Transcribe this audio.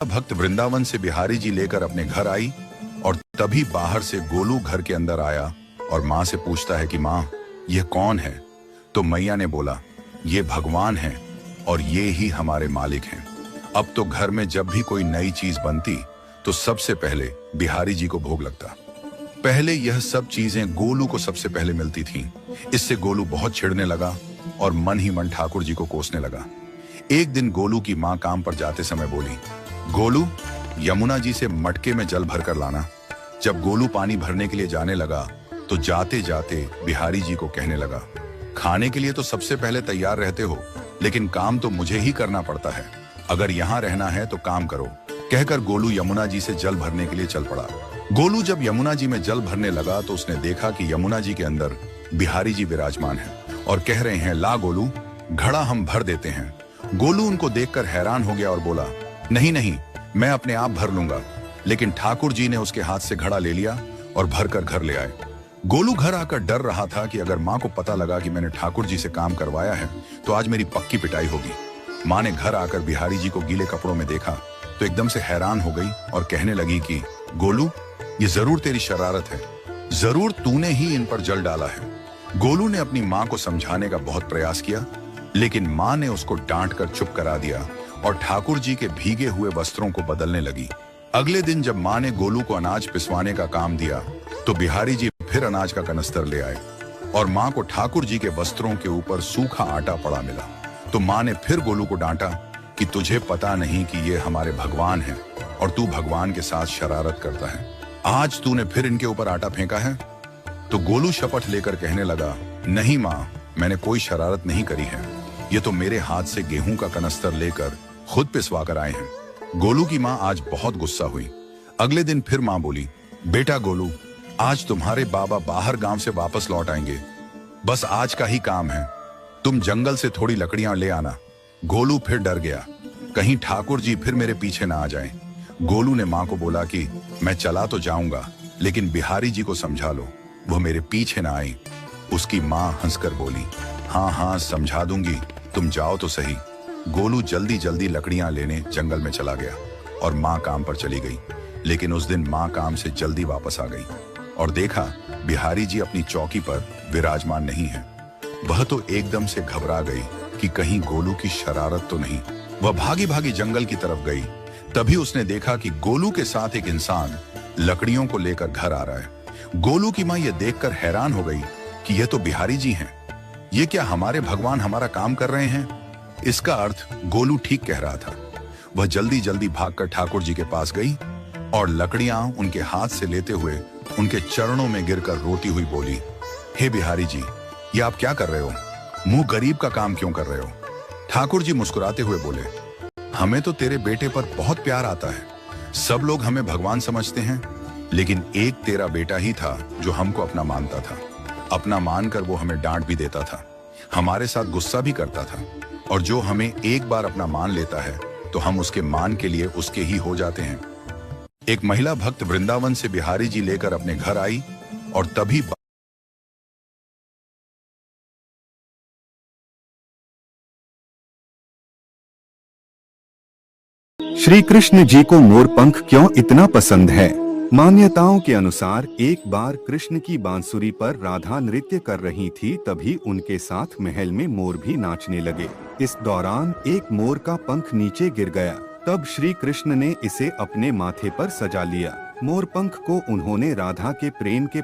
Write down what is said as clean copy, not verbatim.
भक्त वृंदावन से बिहारी जी लेकर अपने घर आई और तभी बाहर से गोलू घर के अंदर आया और माँ से पूछता है कि माँ, यह कौन है? तो मैया ने बोला, ये भगवान हैं और ये ही हमारे मालिक हैं। अब तो घर में जब भी कोई नई चीज बनती तो सबसे पहले बिहारी जी को भोग लगता। पहले यह सब चीजें गोलू को सबसे पहले मिलती थीं। इससे गोलू बहुत चिढ़ने लगा और मन ही मन ठाकुर जी को कोसने लगा। एक दिन गोलू की माँ काम पर जाते समय बोली, गोलू, यमुना जी से मटके में जल भर कर लाना। जब गोलू पानी भरने के लिए जाने लगा तो जाते जाते बिहारी जी को कहने लगा, खाने के लिए तो सबसे पहले तैयार रहते हो, लेकिन काम तो मुझे ही करना पड़ता है। अगर यहाँ रहना है तो काम करो। कहकर गोलू यमुना जी से जल भरने के लिए चल पड़ा। गोलू जब यमुना जी में जल भरने लगा तो उसने देखा कि यमुना जी के अंदर बिहारी जी विराजमान हैं और कह रहे हैं, ला गोलू, घड़ा हम भर देते हैं। गोलू उनको देखकर हैरान हो गया और बोला, नहीं नहीं, मैं अपने आप भर लूंगा। लेकिन ठाकुर जी ने उसके हाथ से घड़ा ले लिया और भरकर घर ले आए। गोलू घर आकर डर रहा था कि अगर माँ को पता लगा कि मैंने ठाकुर जी से काम करवाया है तो आज मेरी पक्की पिटाई होगी। माँ ने घर आकर बिहारी जी को गीले कपड़ों में देखा तो एकदम से हैरान हो गई और कहने लगी कि गोलू, ये जरूर तेरी शरारत है, जरूर तूने ही इन पर जल डाला है। गोलू ने अपनी माँ को समझाने का बहुत प्रयास किया, लेकिन माँ ने उसको डांट कर चुप करा दिया और ठाकुर जी के भीगे हुए वस्त्रों को बदलने लगी। अगले दिन जब माँ ने गोलू को अनाज पिसवाने का काम दिया तो बिहारी जी फिर अनाज का कनस्तर ले आए और माँ को ठाकुर जी के वस्त्रों के ऊपर सूखा आटा पड़ा मिला। तो माँ ने फिर गोलू को डांटा कि तुझे पता नहीं कि ये हमारे भगवान हैं और तू भगवान के साथ शरारत करता है। आज तूने फिर इनके ऊपर आटा फेंका है। तो गोलू शपथ लेकर कहने लगा, नहीं माँ, मैंने कोई शरारत नहीं करी है। ये तो मेरे हाथ से गेहूं का कनस्तर लेकर खुद पिसवा कर आए हैं। गोलू की माँ आज बहुत गुस्सा हुई। अगले दिन फिर माँ बोली, बेटा गोलू, आज तुम्हारे बाबा बाहर गांव से वापस लौट आएंगे। बस आज का ही काम है, तुम जंगल से थोड़ी लकड़ियां ले आना। गोलू फिर डर गया, कहीं ठाकुर जी फिर मेरे पीछे ना आ जाएं। गोलू ने माँ को बोला कि मैं चला तो जाऊंगा, लेकिन बिहारी जी को समझा लो, वो मेरे पीछे ना आई। उसकी माँ हंसकर बोली, हाँ हाँ समझा दूंगी, तुम जाओ तो सही। गोलू जल्दी जल्दी लकड़ियां लेने जंगल में चला गया और माँ काम पर चली गई। लेकिन उस दिन माँ काम से जल्दी वापस आ गई और देखा बिहारी जी अपनी चौकी पर विराजमान नहीं है। वह तो एकदम से घबरा गई कि कहीं गोलू की शरारत तो नहीं। वह भागी भागी जंगल की तरफ गई। तभी उसने देखा कि गोलू के साथ एक इंसान लकड़ियों को लेकर घर आ रहा है। गोलू की माँ यह देखकर हैरान हो गई कि यह तो बिहारी जी हैं। ये क्या हमारे भगवान हमारा काम कर रहे हैं? इसका अर्थ गोलू ठीक कह रहा था। वह जल्दी जल्दी भागकर ठाकुर जी के पास गई और लकड़ियां उनके हाथ से लेते हुए उनके चरणों में गिरकर रोती हुई बोली, हे बिहारी जी, ये आप क्या कर रहे हो? मुंह गरीब का काम क्यों कर रहे हो? ठाकुर जी मुस्कुराते हुए बोले, हमें तो तेरे बेटे पर बहुत प्यार आता है। सब लोग हमें भगवान समझते हैं, लेकिन एक तेरा बेटा ही था जो हमको अपना मानता था। अपना मानकर वो हमें डांट भी देता था, हमारे साथ गुस्सा भी करता था, और जो हमें एक बार अपना मान लेता है तो हम उसके मान के लिए उसके ही हो जाते हैं। एक महिला भक्त वृंदावन से बिहारी जी लेकर अपने घर आई और तभी श्री कृष्ण जी को मोर पंख क्यों इतना पसंद है? मान्यताओं के अनुसार एक बार कृष्ण की बांसुरी पर राधा नृत्य कर रही थी, तभी उनके साथ महल में मोर भी नाचने लगे। इस दौरान एक मोर का पंख नीचे गिर गया। तब श्री कृष्ण ने इसे अपने माथे पर सजा लिया। मोर पंख को उन्होंने राधा के प्रेम के